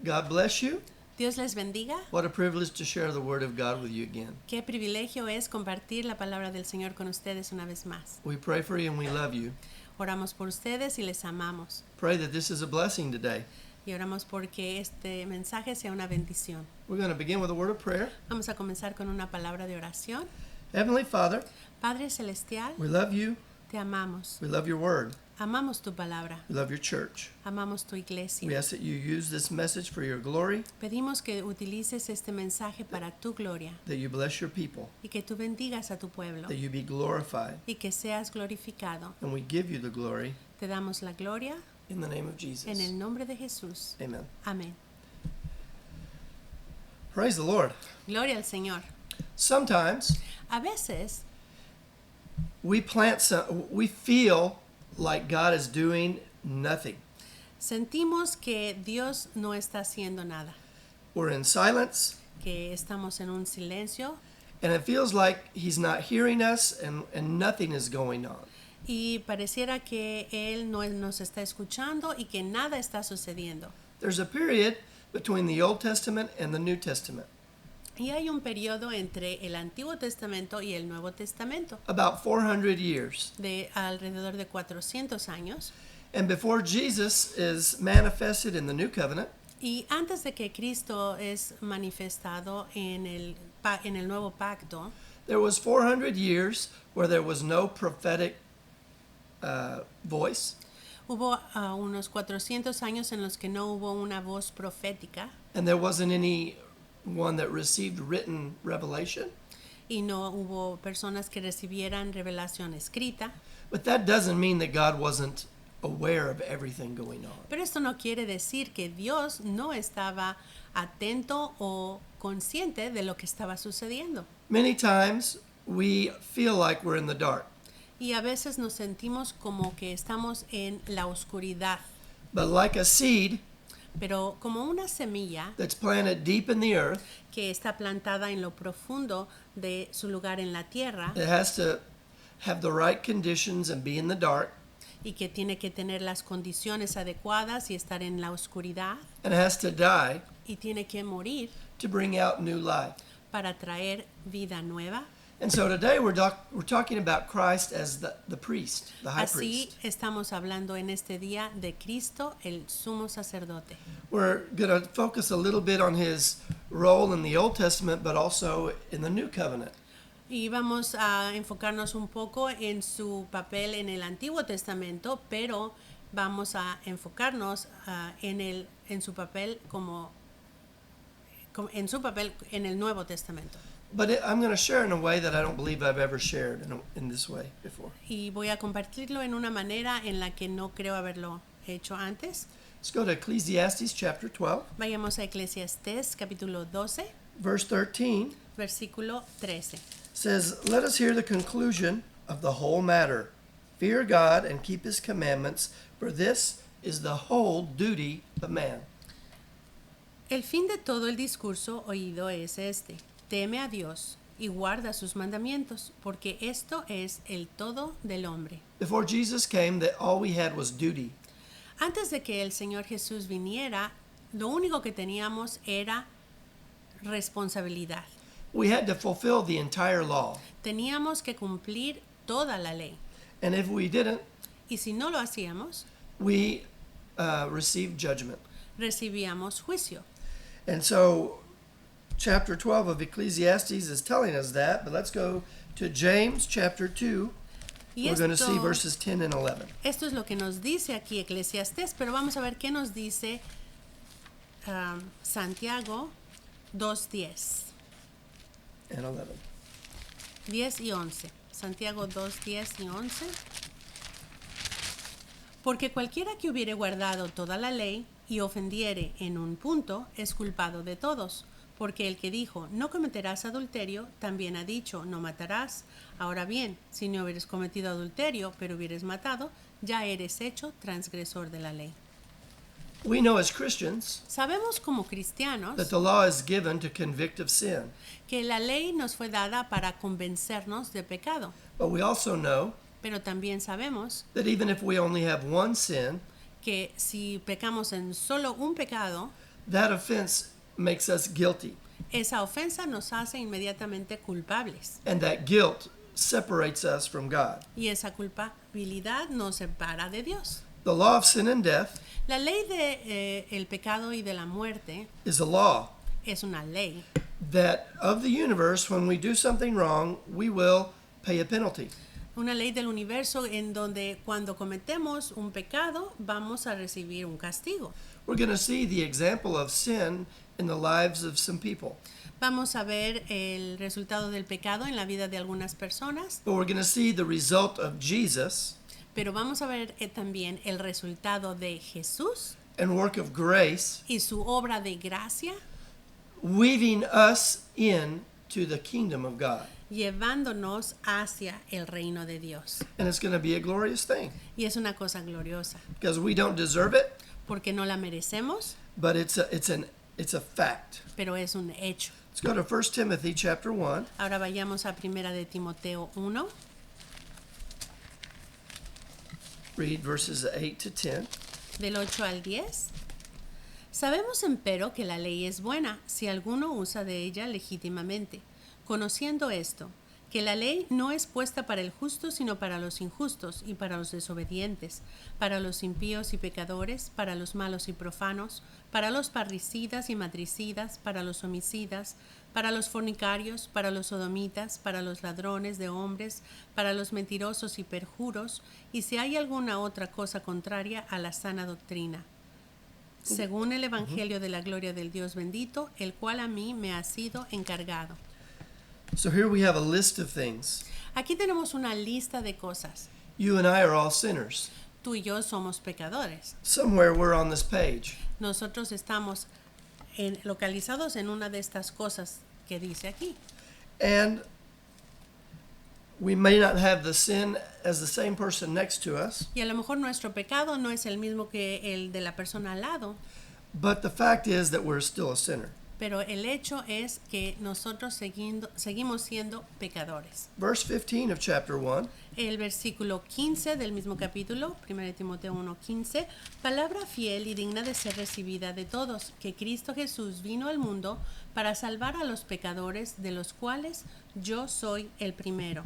God bless you. Dios les bendiga. What a privilege to share the Word of God with you again. Qué privilegio es compartir la palabra del Señor con ustedes una vez más. We pray for you and we love you. Oramos por ustedes y les amamos. Pray that this is a blessing today. Y oramos porque este mensaje sea una bendición. We're going to begin with a word of prayer. Vamos a comenzar con una palabra de oración. Heavenly Father, Padre Celestial, we love you. te amamos. We love your Word. Amamos tu palabra. We love your church. Amamos tu We iglesia. ask that you use this message for your glory, Pedimos que utilices este mensaje para tu gloria that you bless your people, y que tú bendigas a tu pueblo that you be glorified. y que seas glorificado. And we give you the glory Te damos la gloria in the name of Jesus. en el nombre de Jesús. Amen. Amén. Praise the Lord. Gloria al Señor. Sometimes A veces we feel like God is doing nothing. sentimos que Dios no está haciendo nada, We're in silence, que estamos en un silencio and it feels like He's not hearing us and nothing is going on. y pareciera que Él no nos está escuchando y que nada está sucediendo. There's a period between the Old Testament and the New Testament, Y hay un periodo entre el Antiguo Testamento y el Nuevo Testamento about 400 years. de alrededor de 400 años. And before Jesus is manifested in the New Covenant, Y antes de que Cristo es manifestado en el Nuevo Pacto, there was 400 years where there was no prophetic voice, hubo unos 400 años en los que no hubo una voz profética and there wasn't any one that received written revelation. y no hubo personas que recibieran revelación escrita. But that doesn't mean that God wasn't aware of everything going on. Pero esto no quiere decir que Dios no estaba atento o consciente de lo que estaba sucediendo. Many times we feel like we're in the dark, Y a veces nos sentimos como que estamos en la oscuridad. but like a seed Pero como una semilla that's planted deep in the earth, que está plantada en lo profundo de su lugar en la tierra it has to have the right conditions and be in the dark, y que tiene que tener las condiciones adecuadas y estar en la oscuridad and it has to die y tiene que morir to bring out new life. para traer vida nueva. And so today we're talking about Christ as the priest, the high Así priest. estamos hablando en este día de Cristo, el sumo sacerdote. We're going to focus a little bit on his role in the Old Testament, but also in the New Covenant. Y vamos a enfocarnos un poco en su papel en el Antiguo Testamento, pero vamos a enfocarnos en su papel en el Nuevo Testamento. But I'm going to share in a way that I don't believe I've ever shared in this way before. Y voy a compartirlo en una manera en la que no creo haberlo hecho antes. Let's go to Ecclesiastes chapter 12, Vayamos a Eclesiastés capítulo 12, verse 13. versículo 13. Says, "Let us hear the conclusion of the whole matter. Fear God and keep his commandments, for this is the whole duty of man." El fin de todo el discurso oído es este: teme a Dios y guarda sus mandamientos, porque esto es el todo del hombre. Before Jesus came, that all we had was duty. Antes de que el Señor Jesús viniera, lo único que teníamos era responsabilidad. We had to fulfill the entire law. Teníamos que cumplir toda la ley. And if we didn't, Y si no lo hacíamos, we received judgment. recibíamos juicio. And so chapter 12 of Ecclesiastes is telling us that, but let's go to James chapter 2. Y We're going to see verses 10 and 11. esto es lo que nos dice aquí Eclesiastés, pero vamos a ver qué nos dice Santiago 2:10. And 11. 10 y 11. Santiago 2, 10 y 11. Porque cualquiera que hubiere guardado toda la ley y ofendiere en un punto, es culpado de todos. Porque el que dijo, no cometerás adulterio, también ha dicho, no matarás. Ahora bien, si no hubieres cometido adulterio, pero hubieres matado, ya eres hecho transgresor de la ley. We know as Christians Sabemos como cristianos that the law is given to convict of sin, que la ley nos fue dada para convencernos de pecado. but we also know Pero también sabemos that even if we only have one sin, que si pecamos en solo un pecado, that offense makes us guilty, Esa ofensa nos hace inmediatamente culpables and that guilt separates us from God. y esa culpabilidad nos separa de Dios. The law of sin and death La ley de el pecado y de la muerte is a law es una ley that of the universe, when we do something wrong, we will pay a penalty. una ley del universo en donde cuando cometemos un pecado vamos a recibir un castigo. We're going to see the example of sin in the lives of some people, Vamos a ver el resultado del pecado en la vida de algunas personas, but we're going to see the result of Jesus pero vamos a ver también el resultado de Jesús and work of grace y su obra de gracia, weaving us in to the kingdom of God. llevándonos hacia el reino de Dios. And it's going to be a glorious thing Y es una cosa gloriosa, because we don't deserve it, porque no la merecemos, but it's a fact. pero es un hecho. Let's go to 1 Timothy chapter 1. Ahora vayamos a Primera de Timoteo 1, Read verses 8 to 10. del 8 al 10. Sabemos, empero, que la ley es buena si alguno usa de ella legítimamente, conociendo esto, que la ley no es puesta para el justo, sino para los injustos y para los desobedientes, para los impíos y pecadores, para los malos y profanos, para los parricidas y matricidas, para los homicidas, para los fornicarios, para los sodomitas, para los ladrones de hombres, para los mentirosos y perjuros, y si hay alguna otra cosa contraria a la sana doctrina, según el Evangelio de la gloria del Dios bendito, el cual a mí me ha sido encargado. So here we have a list of things. Aquí tenemos una lista de cosas. You and I are all sinners. Tú y yo somos pecadores. Somewhere we're on this page. Nosotros estamos localizados en una de estas cosas que dice aquí. And we may not have the sin as the same person next to us, Y a lo mejor nuestro pecado no es el mismo que el de la persona al lado, but the fact is that we're still a sinner. pero el hecho es que nosotros seguimos siendo pecadores. Verse 15 of chapter 1. El versículo 15 del mismo capítulo, 1 Timoteo 1:15, palabra fiel y digna de ser recibida de todos, que Cristo Jesús vino al mundo para salvar a los pecadores, de los cuales yo soy el primero.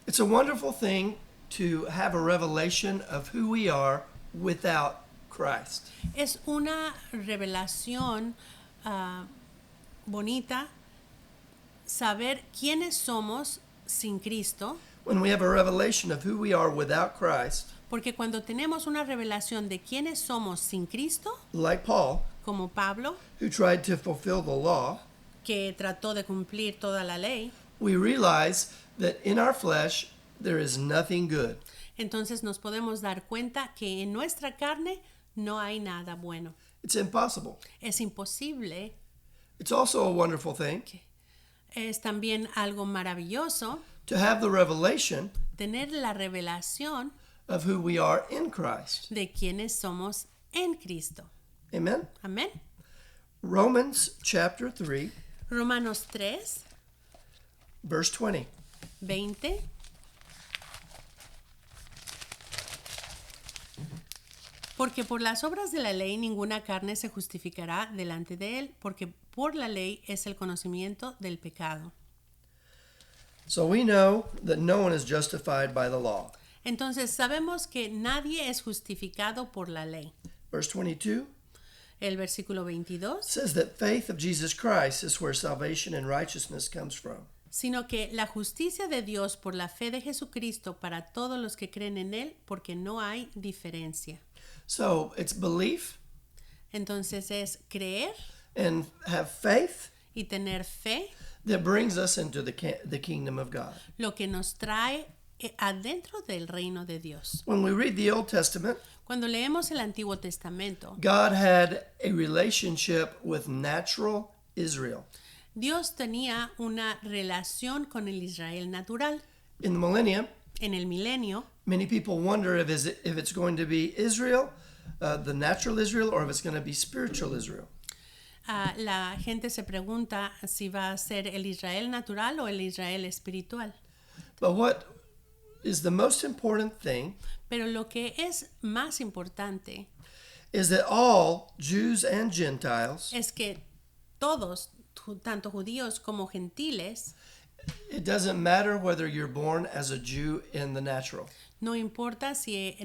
It's a wonderful thing to have a revelation of who we are without Christ. Es una revelación bonita saber quiénes somos sin Cristo, When we have a revelation of who we are without Christ, porque cuando tenemos una revelación de quiénes somos sin Cristo, like Paul, como Pablo, who tried to fulfill the law, que trató de cumplir toda la ley, we realize that in our flesh there is nothing good. entonces nos podemos dar cuenta que en nuestra carne no hay nada bueno. It's impossible. Es imposible. It's also a wonderful thing Es también algo maravilloso to have the revelation tener la revelación of who we are in Christ. de quiénes somos en Cristo. Amen. Amén. Romans chapter 3, Romanos 3, verse 20. 20. Porque por las obras de la ley ninguna carne se justificará delante de él, porque por la ley es el conocimiento del pecado. So we know that no one is justified by the law. Entonces sabemos que nadie es justificado por la ley. Verse 22 El versículo 22, says that faith of Jesus Christ is where salvation and righteousness comes from. sino que la justicia de Dios por la fe de Jesucristo para todos los que creen en él, porque no hay diferencia. So it's belief Entonces es creer and have faith y tener fe that brings us into the kingdom of God. lo que nos trae adentro del reino de Dios. When we read the Old Testament, Cuando leemos el Antiguo Testamento, God had a relationship with natural Israel. Dios tenía una relación con el Israel natural. In the millennium, En el milenio, many people wonder if it's going to be Israel, the natural Israel, or if it's going to be spiritual Israel. la gente se pregunta si va a ser el Israel natural o el Israel espiritual. But what is the most important thing Pero lo que es más importante is that all Jews and Gentiles, es que todos, tanto judíos como gentiles, it doesn't matter whether you're born as a Jew in the natural, no importa si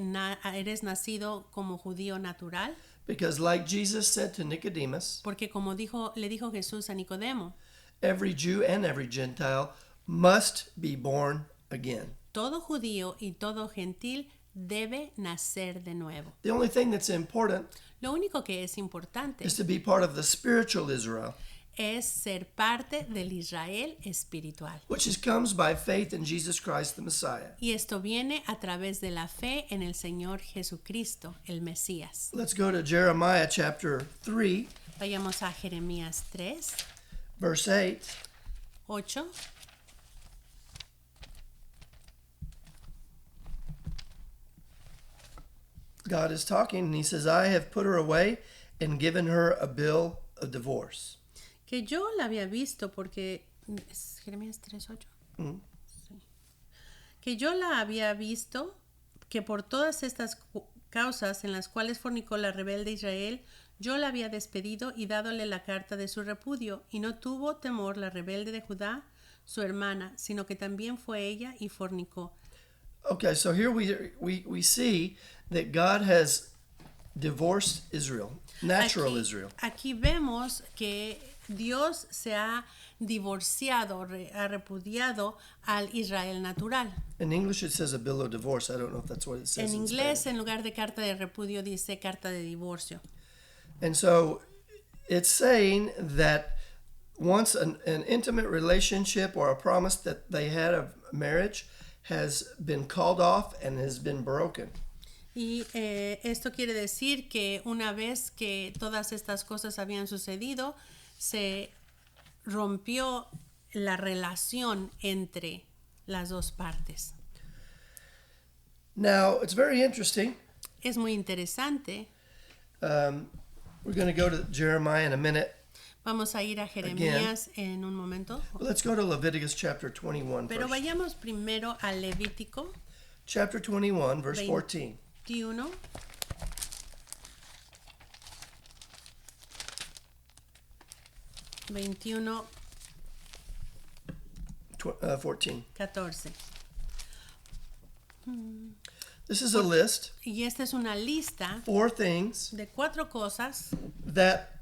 eres nacido como judío natural, because like Jesus said to Nicodemus, porque como le dijo Jesús a Nicodemo, every Jew and every Gentile must be born again. todo judío y todo gentil debe nacer de nuevo. The only thing that's important Lo único que es importante is to be part of the spiritual Israel, es ser parte del Israel espiritual. comes by faith in Jesus Christ the Messiah. Y esto viene a través de la fe en el Señor Jesucristo, el Mesías. Let's go to Jeremiah chapter 3, Vayamos a Jeremías 3, verse 8. 8. God is talking and he says, I have put her away and given her a bill of divorce. Que yo la había visto porque... ¿Es Jeremías 3:8? Sí. Que yo la había visto que por todas estas causas en las cuales fornicó la rebelde Israel, yo la había despedido y dádole la carta de su repudio, y no tuvo temor la rebelde de Judá, su hermana, sino que también fue ella y fornicó. Okay, so here we see that God has divorced Israel, natural Israel. Aquí vemos que Dios se ha divorciado, ha repudiado al Israel natural. In English it says a bill of divorce. I don't know if that's what it says En in inglés, Spanish. en lugar de carta de repudio, dice carta de divorcio. And so it's saying that once an intimate relationship or a promise that they had of marriage has been called off and has been broken. Y esto quiere decir que una vez que todas estas cosas habían sucedido, se rompió la relación entre las dos partes. Now, it's very interesting. Es muy interesante. We're going to go to Jeremiah in a minute. Vamos a ir a Jeremías en un momento. Let's go to Leviticus chapter 21 Pero first. vayamos primero a Levítico Chapter 21, verse 14. 21. Veintiuno, 14. 14. This is a list, Y esta es una lista 4 things de 4 cosas that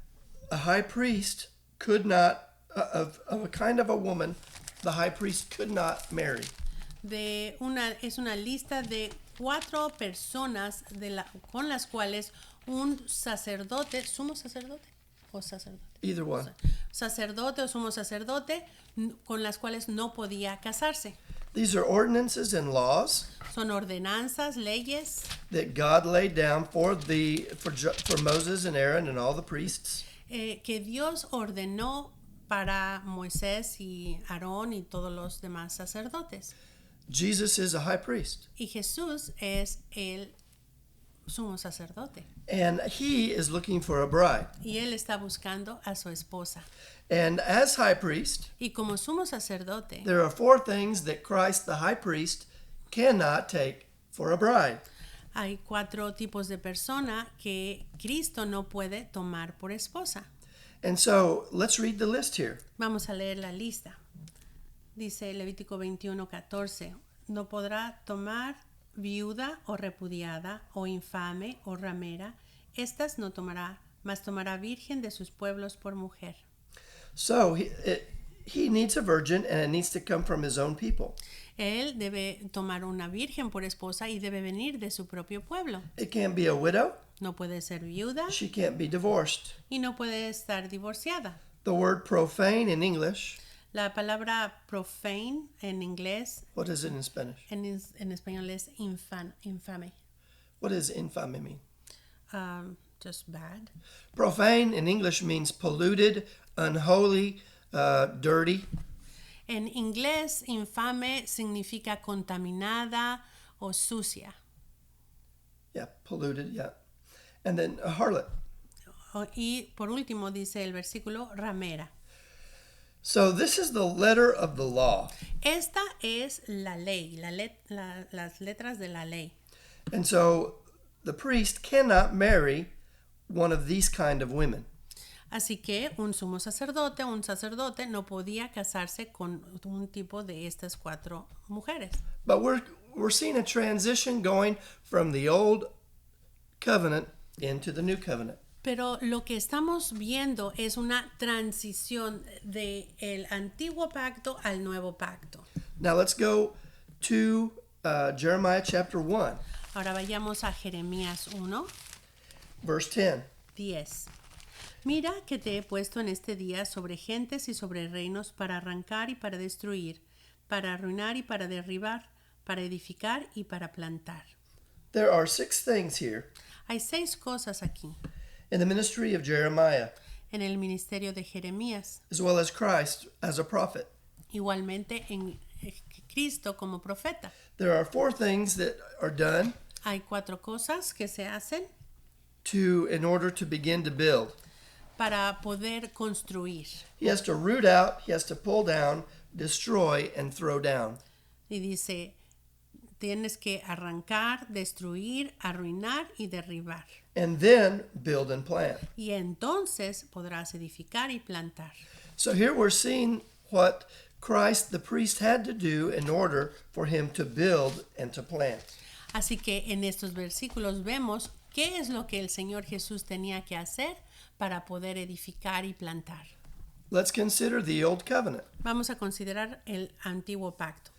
a high priest could not, of a kind of a woman, the high priest could not marry. es una lista de 4 personas con las cuales un sacerdote, sumo sacerdote o sacerdote, Either one. sacerdote o sumo sacerdote, con las cuales no podía casarse. These are ordinances and laws Son ordenanzas, leyes that God laid down for Moses and Aaron and all the priests. Que Dios ordenó para Moisés y Aarón y todos los demás sacerdotes. Jesus is a high priest, Y Jesús es el sumo sacerdote. and he is looking for a bride. Y él está buscando a su esposa. And as high priest, Y como sumo sacerdote, there are 4 things that Christ, the high priest, cannot take for a bride. hay 4 tipos de persona que Cristo no puede tomar por esposa. And so let's read the list here. Vamos a leer la lista. Dice Levítico 21:14. No podrá tomar viuda o repudiada o infame o ramera. Estas no tomará, mas tomará virgen de sus pueblos por mujer. So he needs a virgin, and it needs to come from his own people. Él debe tomar una virgen por esposa y debe venir de su propio pueblo. It can't be a widow. No puede ser viuda She can't be divorced. y no puede estar divorciada. The word profane in English, La palabra profane en inglés, what is it in Spanish? en español es infame. What does infame mean? Just bad. Profane in English means polluted, unholy, dirty. En inglés, infame significa contaminada o sucia. Yeah, polluted, yeah. And then a harlot. Y por último dice el versículo ramera. So this is the letter of the law. Esta es la ley, las letras de la ley. And so the priest cannot marry one of these kind of women. Así que un sumo sacerdote, un sacerdote no podía casarse con un tipo de estas 4 mujeres. But we're seeing a transition going from the old covenant into the new covenant. Pero lo que estamos viendo es una transición del antiguo pacto al nuevo pacto. Now let's go to Jeremiah chapter 1, Ahora vayamos a Jeremías 1, verse 10. 10. Mira que te he puesto en este día sobre gentes y sobre reinos para arrancar y para destruir, para arruinar y para derribar, para edificar y para plantar. There are 6 things here Hay 6 cosas aquí in the ministry of Jeremiah, en el ministerio de Jeremías, as well as Christ as a prophet. igualmente en Cristo como profeta. There are 4 things that are done Hay 4 cosas que se hacen in order to begin to build. para poder construir. He has to root out, he has to pull down, destroy, and throw down. Y dice, tienes que arrancar, destruir, arruinar y derribar. And then build and plant. Y entonces podrás edificar y plantar. So here we're seeing what Christ the priest had to do in order for him to build and to plant. Así que en estos versículos vemos qué es lo que el Señor Jesús tenía que hacer para poder edificar y plantar. Let's consider the old covenant. Vamos a considerar el antiguo pacto.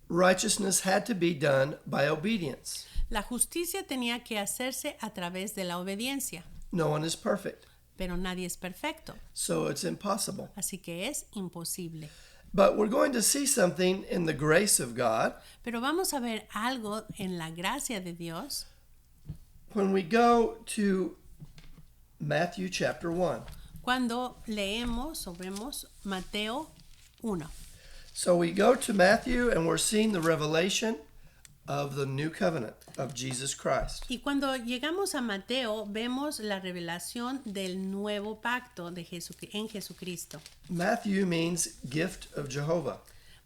Righteousness had to be done by obedience. La justicia tenía que hacerse a través de la obediencia, No one is perfect, pero nadie es perfecto, so it's impossible. así que es imposible. But we're going to see something in the grace of God Pero vamos a ver algo en la gracia de Dios when we go to Matthew chapter 1. cuando leemos o vemos Mateo 1. So we go to Matthew and we're seeing the revelation of the new covenant of Jesus Christ. Y cuando llegamos a Mateo vemos la revelación del nuevo pacto de en Jesucristo. Matthew means gift of Jehovah.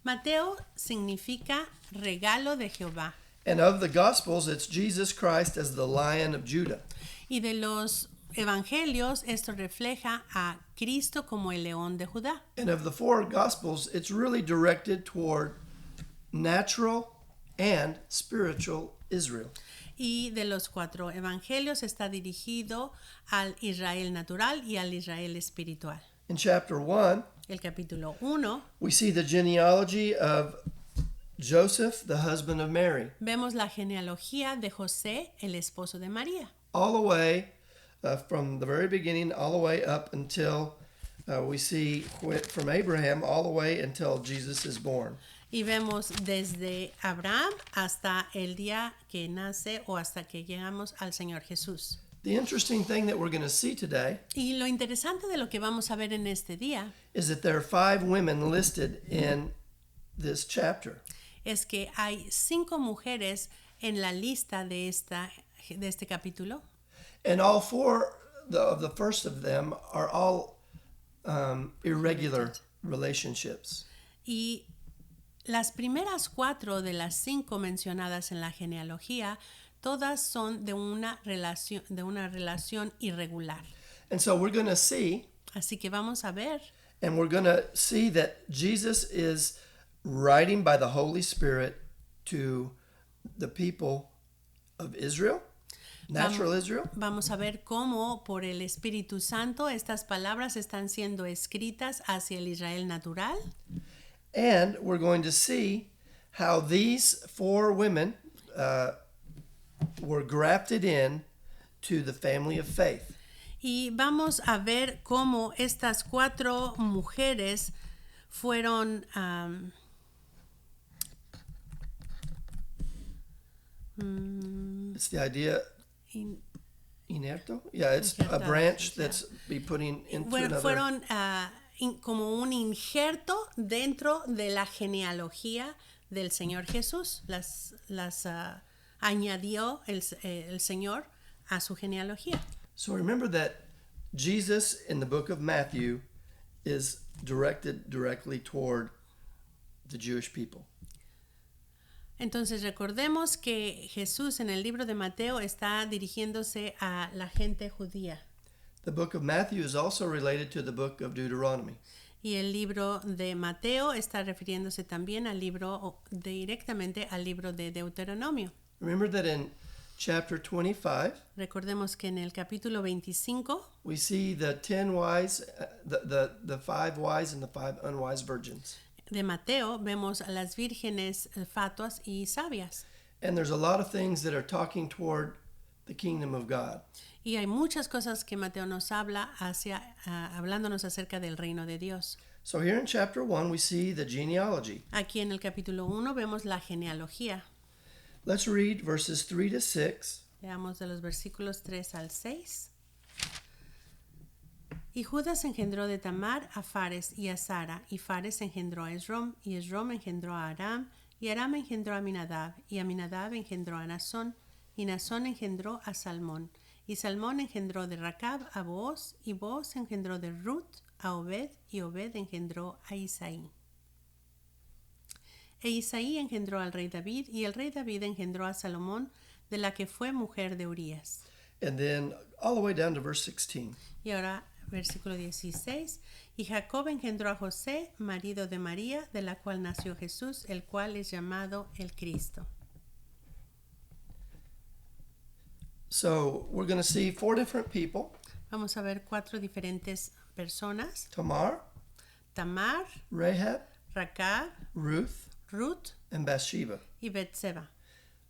Mateo significa regalo de Jehová. And of the Gospels, it's Jesus Christ as the Lion of Judah. Y de los evangelios esto refleja a Cristo como el león de Judá. And of the 4 Gospels, it's really directed toward natural and spiritual Israel. Y de los 4 evangelios está dirigido al Israel natural y al Israel espiritual. In chapter 1, El capítulo 1 we see the genealogy of Joseph, the husband of Mary, vemos la genealogía de José, el esposo de María. all the way from the very beginning, all the way up until we see from Abraham all the way until Jesus is born. Y vemos desde Abraham hasta el día que nace o hasta que llegamos al Señor Jesús. The interesting thing that we're going to see today Y lo interesante de lo que vamos a ver en este día is that there are 5 women listed in this chapter. es que hay 5 mujeres en la lista de este capítulo. And all 4 of the first of them are all irregular relationships. Y las primeras 4 de las 5 mencionadas en la genealogía, todas son de una relación irregular. And so we're going to see, Así que vamos a ver, and we're going to see that Jesus is writing by the Holy Spirit to the people of Israel, natural Israel, vamos a ver cómo por el Espíritu Santo estas palabras están siendo escritas hacia el Israel natural. and we're going to see how these 4 women were grafted in to the family of faith. Y vamos a ver cómo estas 4 mujeres fueron It's the idea inerto. Yeah, it's a Injertadas, branch yeah. that's be putting into another. fueron como un injerto dentro de la genealogía del Señor Jesús. Las añadió el Señor a su genealogía. So remember that Jesus in the book of Matthew is directed directly toward the Jewish people. Entonces recordemos que Jesús en el libro de Mateo está dirigiéndose a la gente judía The book of Matthew is also related to the book of Deuteronomy. y el libro de Mateo está refiriéndose también al libro directamente al libro de Deuteronomio. Remember that in chapter 25, Recordemos que en el capítulo 25 we see the 10 wise, the 5 wise and the 5 unwise virgins. de Mateo vemos a las vírgenes fatuas y sabias. And there's a lot of things that are talking toward the kingdom of God. Y hay muchas cosas que Mateo nos habla hablándonos acerca del reino de Dios. So here in chapter 1, we see the genealogy. Aquí en el capítulo 1 vemos la genealogía. Let's read verses 3 to 6. Leamos de los versículos 3 al 6. Y Judas engendró de Tamar a Fares y a Sara, y Fares engendró a Esrom, y Esrom engendró a Aram, y Aram engendró a Aminadab, y Aminadab engendró a Nasón, y Nasón engendró a Salmón, y Salmón engendró de Racab a Booz, y Booz engendró de Ruth a Obed, y Obed engendró a Isaí. E Isaí engendró al rey David, y el rey David engendró a Salomón, de la que fue mujer de Urías. And then all the way down to verse 16. Y ahora, versículo 16. Y Jacob engendró a José, marido de María, de la cual nació Jesús, el cual es llamado el Cristo. So we're going to see 4 different people: Vamos a ver 4 diferentes personas: Tamar, Tamar, Rahab, Racab, Ruth, Ruth and Bathsheba. y Betseba.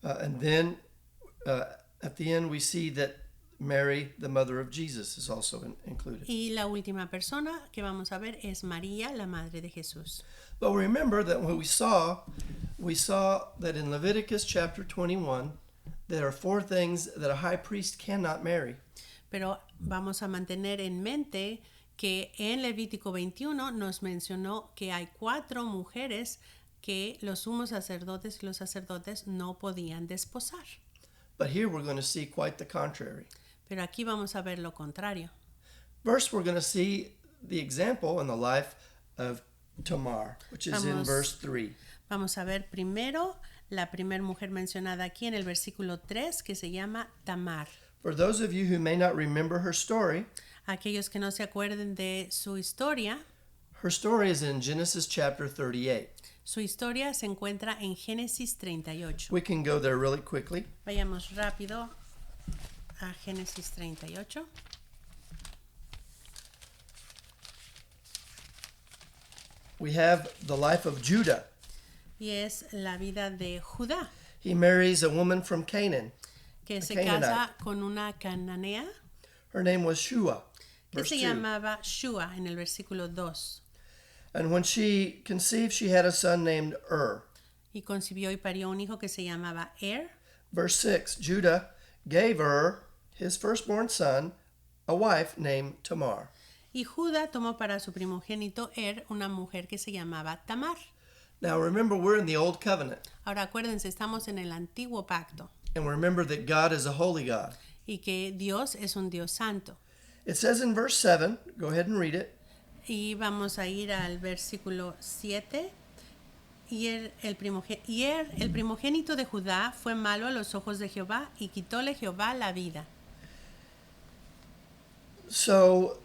And then at the end, we see that Mary, the mother of Jesus, is also included. Y la última persona que vamos a ver es María, la madre de Jesús. But remember that what we saw that in Leviticus chapter 21, there are 4 things that a high priest cannot marry. Pero vamos a mantener en mente que en Levítico 21 nos mencionó que hay 4 mujeres que los sumos sacerdotes y los sacerdotes no podían desposar. But here we're going to see quite the contrary. Pero aquí vamos a ver lo contrario. First, we're going to see the example in the life of Tamar, which is in verse 3. Vamos a ver primero la primera mujer mencionada aquí en el versículo 3, que se llama Tamar. For those of you who may not remember her story Aquellos que no se acuerden de su historia is in Genesis chapter 38. Su historia se encuentra en Génesis 38. We can go there really quickly. Vayamos rápido a Génesis 38. We have the life of Judah. Y es la vida de Judá, He marries a woman from Canaan. que se Canaanite. casa con una cananea Her name was Shua. que Verse se 2. llamaba Shua en el versículo 2. And when she conceived, she had a son named Y concibió y parió un hijo que se llamaba Verse 6. Judah gave his firstborn son, a wife named Tamar. Y Judá tomó para su primogénito una mujer que se llamaba Tamar. Now remember, we're in the Old Covenant. Ahora acuérdense, estamos en el antiguo pacto And remember that God is a holy God. y que Dios es un Dios santo. It says in verse 7, go ahead and read it. Y vamos a ir al versículo 7. Y el primogénito de Judá fue malo a los ojos de Jehová y quitóle Jehová la vida. So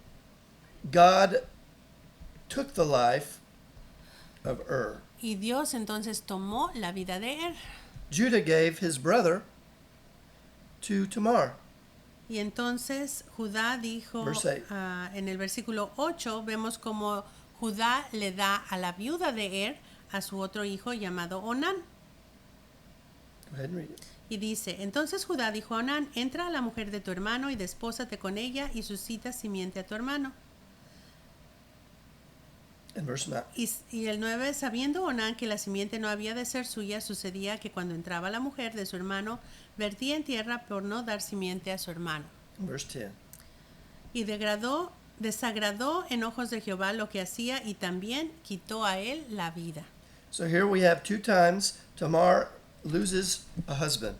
God took the life of Y Dios entonces tomó la vida de Judah gave his brother to Tamar. Y entonces Judá dijo, Verse 8. en el versículo 8, vemos como Judá le da a la viuda de a su otro hijo llamado Onán. Go ahead and read it. Y dice, entonces Judá dijo a Onán, entra a la mujer de tu hermano y despósate con ella y suscita simiente a tu hermano. In verse 9. Y el 9, sabiendo Onán que la simiente no había de ser suya, sucedía que cuando entraba la mujer de su hermano, vertía en tierra por no dar simiente a su hermano. In verse 10. Y desagradó en ojos de Jehová lo que hacía y también quitó a él la vida. So here we have 2 times Tamar loses a husband.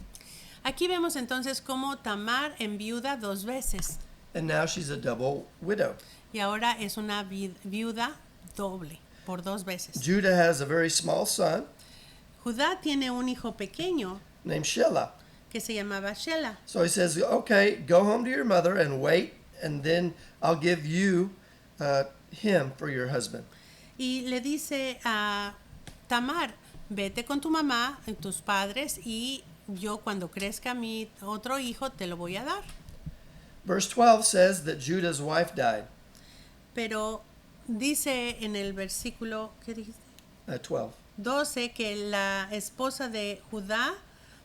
Aquí vemos entonces cómo Tamar enviuda 2 veces And now she's a double widow. y ahora es una viuda doble por 2 veces. Judah has a very small son. Judá tiene un hijo pequeño named Shelah. que se llamaba Shela. So he says, okay, go home to your mother and wait, and then I'll give you him for your husband. Y le dice a Tamar, vete con tu mamá, tus padres, y yo cuando crezca mi otro hijo te lo voy a dar. Verse 12 says that Judah's wife died. Pero dice en el versículo, ¿qué dijiste? 12. 12, que la esposa de Judá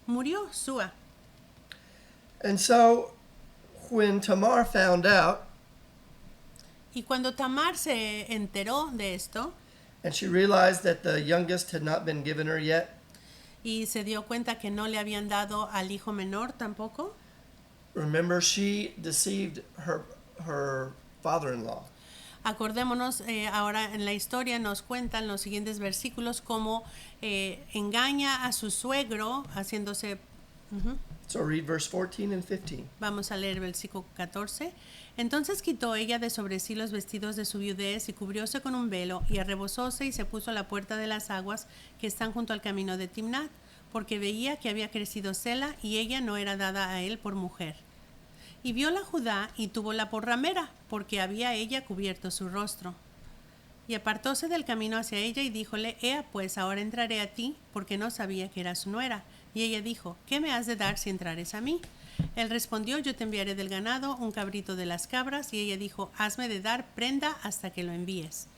murió, Sua. And so when Tamar found out, Y cuando Tamar se enteró de esto and she realized that the youngest had not been given her yet, y se dio cuenta que no le habían dado al hijo menor tampoco, remember she deceived her father-in-law. acordémonos, ahora en la historia nos cuentan los siguientes versículos cómo engaña a su suegro haciéndose... So read verse 14 and 15. Vamos a leer el versículo 14. Entonces quitó ella de sobre sí los vestidos de su viudez y cubrióse con un velo y arrebozóse y se puso a la puerta de las aguas que están junto al camino de Timnat, porque veía que había crecido Sela y ella no era dada a él por mujer. Y viola Judá y túvola por ramera, porque había ella cubierto su rostro. Y apartóse del camino hacia ella y díjole, Ea pues, ahora entraré a ti, porque no sabía que era su nuera. Y ella dijo, ¿qué me has de dar si entrares a mí? Él respondió, yo te enviaré del ganado un cabrito de las cabras. Y ella dijo, hazme de dar prenda hasta que lo envíes.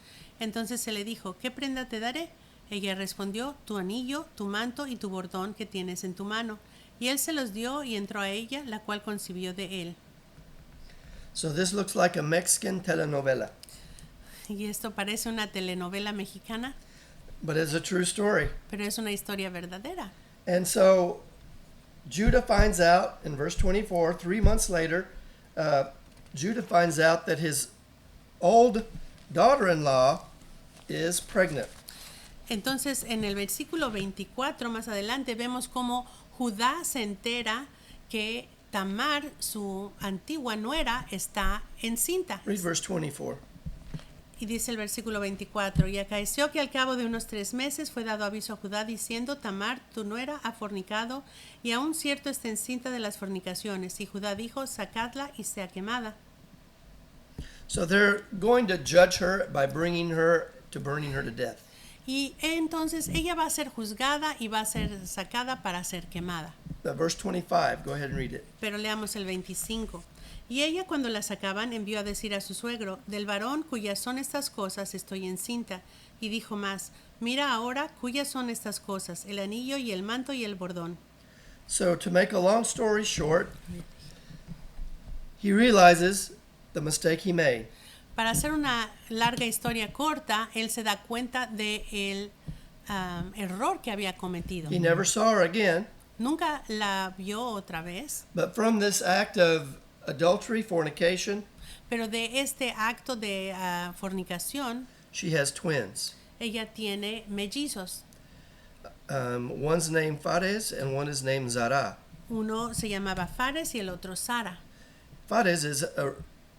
Entonces se le dijo, ¿qué prenda te daré? Ella respondió, tu anillo, tu manto y tu bordón que tienes en tu mano. Y él se los dio y entró a ella, la cual concibió de él. So this looks like a Mexican telenovela, Y esto parece una telenovela mexicana, but it's a true story. pero es una historia verdadera. And so Judah finds out in verse 24, 3 months later, Judah finds out that his old daughter-in-law is pregnant. Entonces, en el versículo 24, más adelante, vemos cómo Judá se entera que Tamar, su antigua nuera, está encinta. Read verse 24. Y dice el versículo 24, y acaeció que al cabo de unos 3 meses fue dado aviso a Judá diciendo, Tamar, tu nuera, ha fornicado, y aún cierto está encinta de las fornicaciones. Y Judá dijo, sacadla y sea quemada. So they're going to judge her by burning her to death. Y entonces ella va a ser juzgada y va a ser sacada para ser quemada. Verse 25, go ahead and read it. Pero leamos el 25. Y ella cuando la sacaban envió a decir a su suegro, del varón cuyas son estas cosas estoy encinta. Y dijo más, mira ahora cuyas son estas cosas, el anillo y el manto y el bordón. So to make a long story short, he realizes the mistake he made. Para hacer una larga historia corta, él se da cuenta del error que había cometido. He never saw her again, Nunca la vio otra vez, but from this act of adultery, fornication, pero de este acto de fornicación, she has twins. ella tiene mellizos. One's named Fares and one is named Zara. Uno se llamaba Fares y el otro Sara. Fares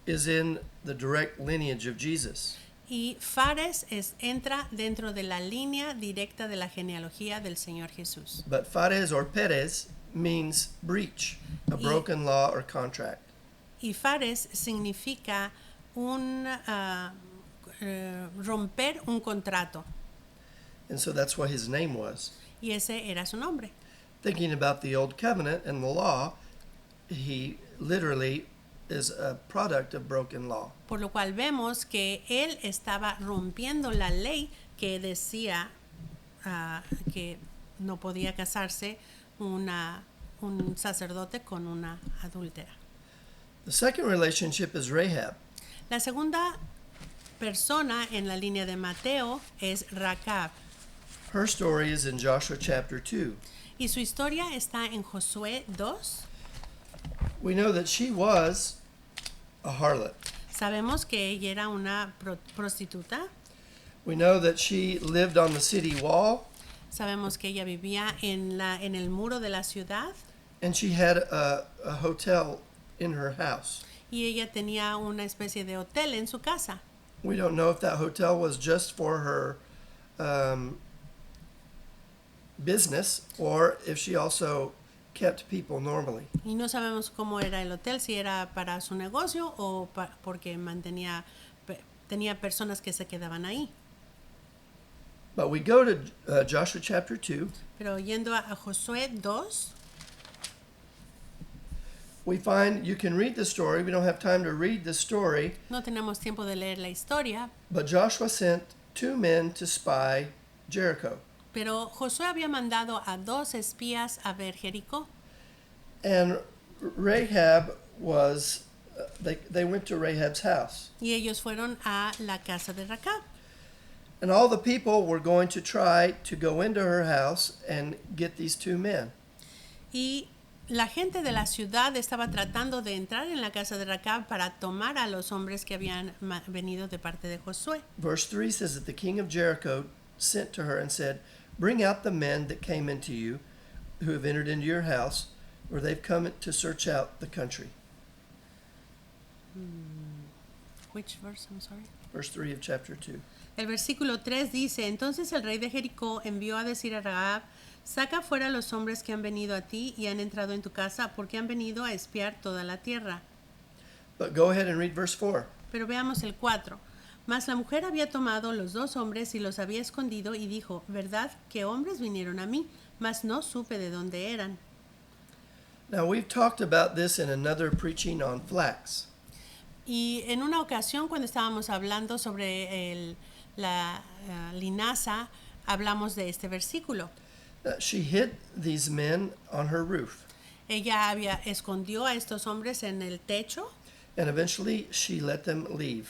is in the direct lineage of Jesus. Y Fares entra dentro de la línea directa de la genealogía del Señor Jesús. But Fares or Perez means breach, a broken law or contract. Y Fares significa romper un contrato. And so that's what his name was. Y ese era su nombre. Thinking about the old covenant and the law, he literally is a product of broken law. Por lo cual vemos que él estaba rompiendo la ley que decía que no podía casarse un sacerdote con una adúltera. The second relationship is Rahab. La segunda persona en la línea de Mateo es Racab. Her story is in Joshua chapter 2. Y su historia está en Josué 2. We know that she was a harlot. Sabemos que ella era una prostituta. We know that she lived on the city wall, Sabemos que ella vivía en el muro de la ciudad and she had a hotel in her house. y ella tenía una especie de hotel en su casa. We don't know if that hotel was just for her business or if she also kept people normally. Y no sabemos cómo era el hotel, si era para su negocio o porque tenía personas que se quedaban ahí. But we go to Joshua chapter 2. Pero yendo a Josué 2, We find you can read the story. We don't have time to read the story, no tenemos tiempo de leer la historia, but Joshua sent 2 men to spy Jericho. pero Josué había mandado a 2 espías a ver Jericó. And Rahab was, they went to Rahab's house. Y ellos fueron a la casa de Racab. And all the people were going to try to go into her house and get these 2 men. Y la gente de la ciudad estaba tratando de entrar en la casa de Racab para tomar a los hombres que habían venido de parte de Josué. Verse 3 says that the king of Jericho sent to her and said, "Bring out the men that came into you, who have entered into your house, or they've come to search out the country." Which verse? I'm sorry. Verse 3 of chapter 2. El versículo 3 dice, entonces el rey de Jericó envió a decir a Rahab, saca fuera los hombres que han venido a ti y han entrado en tu casa, porque han venido a espiar toda la tierra. But go ahead and read verse 4. Pero veamos el 4. Mas la mujer había tomado los 2 hombres y los había escondido y dijo, verdad que hombres vinieron a mí, mas no supe de dónde eran. Now we've talked about this in another preaching on flax. Y en una ocasión cuando estábamos hablando sobre la linaza, hablamos de este versículo. She hid these men on her roof, Ella escondió a estos hombres en el techo and eventually she let them leave.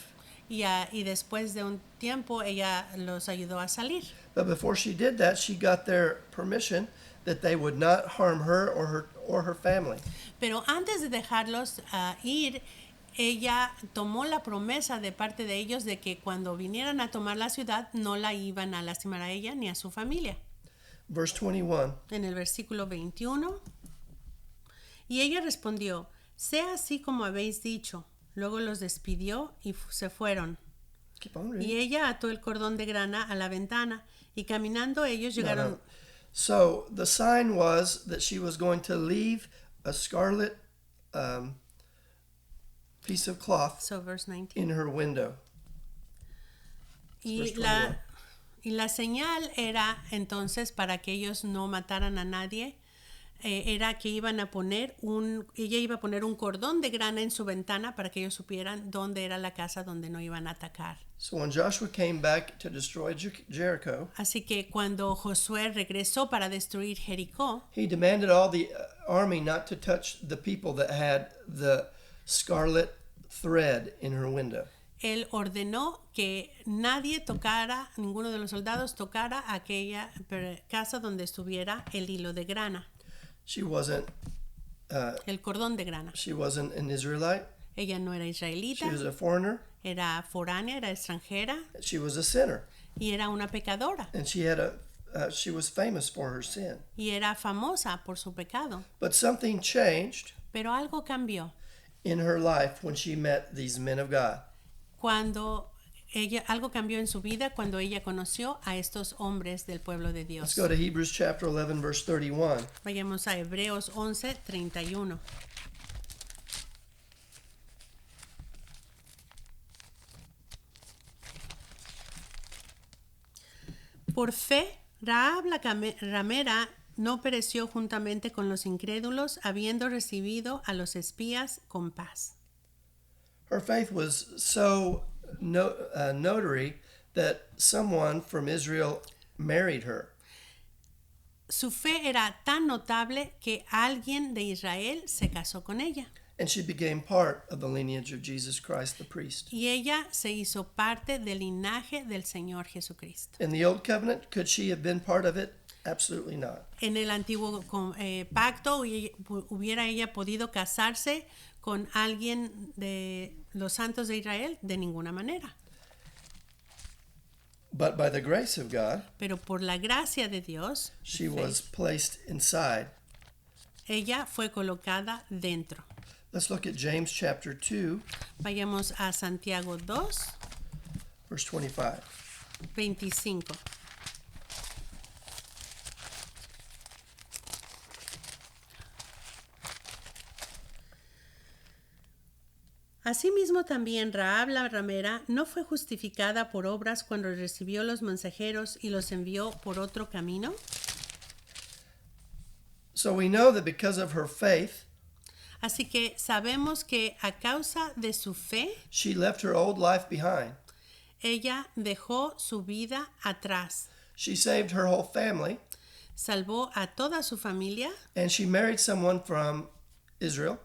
y después de un tiempo ella los ayudó a salir. But before she did that, she got their permission that they would not harm her or her family. Pero antes de dejarlos ir, ella tomó la promesa de parte de ellos de que cuando vinieran a tomar la ciudad no la iban a lastimar a ella ni a su familia. Verse 21. En el versículo 21. Y ella respondió, sea así como habéis dicho. Luego los despidió y se fueron. Keep on reading. Y ella ató el cordón de grana a la ventana y caminando ellos llegaron. No. So the sign was that she was going to leave a scarlet piece of cloth So verse 19. in her window. Y Verse 21. la señal era entonces para que ellos no mataran a nadie, era que ella iba a poner un cordón de grana en su ventana para que ellos supieran dónde era la casa donde no iban a atacar. So when Joshua came back to destroy Jericho, Así que cuando Josué regresó para destruir Jericó, he demanded all the army not to touch the people that had the scarlet thread in her window. él ordenó que nadie tocara, ninguno de los soldados tocara aquella casa donde estuviera el hilo de grana, She wasn't el cordón de grana. she wasn't an Israelite. Ella no era israelita, She was a foreigner. era foránea, era extranjera She was a sinner, y era una pecadora and she was famous for her sin. y era famosa por su pecado. But something changed Pero algo cambió in her life when she met these men of God. algo cambió en su vida cuando ella conoció a estos hombres del pueblo de Let's Dios. go to Hebrews chapter 11, verse 31. Vayamos a Hebreos 11:31. Por fe, Rahab la ramera no pereció juntamente con los incrédulos, habiendo recibido a los espías con paz. Her faith was so notary that someone from Israel married her. Su fe era tan notable que alguien de Israel se casó con ella. And she became part of the lineage of Jesus Christ, the priest. Y ella se hizo parte del linaje del Señor Jesucristo. In the Old Covenant, could she have been part of it? Absolutely not. En el antiguo pacto, ¿hubiera ella podido casarse con alguien de los santos de Israel? De ninguna manera. But by the grace of God, Pero por la gracia de Dios, she was placed inside. ella fue colocada dentro. Let's look at James chapter 2, Vayamos a Santiago 2, verse 25. 25. Asimismo también Rahab la ramera no fue justificada por obras cuando recibió los mensajeros y los envió por otro camino. So we know that because of her faith, Así que sabemos que a causa de su fe, she left her old life behind. ella dejó su vida atrás, She saved her whole family, salvó a toda su familia and she married someone from Israel,